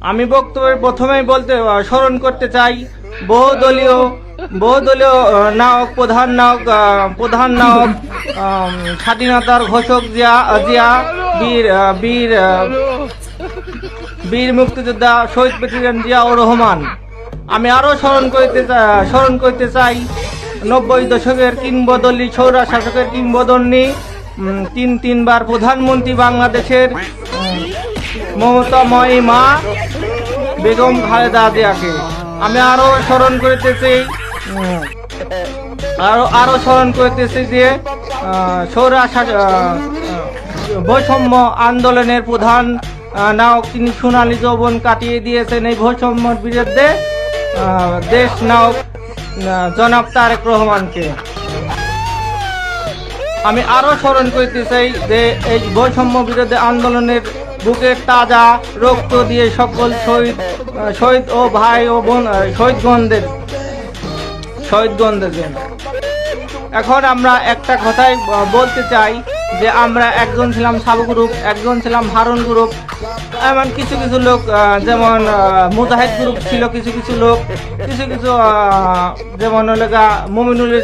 আমি বক্তব্যের প্রথমেই স্মরণ করতে চাই বহুদলীয় নায়ক প্রধান নায়ক স্বাধীনতার ঘোষক জিয়া বীর মুক্তিযোদ্ধা শহীদ প্রেসিডেন্ট জিয়াউর রহমান। আমি আরো স্মরণ করতে চাই 90 দশকের কিংবদন্তি সৌরা শাসকের কিংবদন্তি তিনবার প্রধানমন্ত্রী বাংলাদেশের মমতাময়ী মা বেগম খালেদা জিয়াকে। আমি আরো স্মরণ করতেছি যে বৈষম্য আন্দোলনের প্রধান নায়ক, তিনি সোনালী যৌবন কাটিয়ে দিয়েছেন এই বৈষম্যের বিরুদ্ধে দেশ নায়ক জনাব তারেক রহমানকে। আমি আরো স্মরণ করতে চাই যে এই বৈষম্য বিরোধী আন্দোলনের বুকের তাজা রক্ত দিয়ে সকল শহীদ ও ভাই ও বোন শহীদগণদের জন্য। এখন আমরা একটা কথাই বলতে চাই যে আমরা একজন ছিলাম সাবু গ্রুপ, একজন ছিলাম হারুন গ্রুপ, এমন কিছু লোক যেমন মুজাহিদ গ্রুপ ছিল, কিছু লোক যেমন মমিনুলের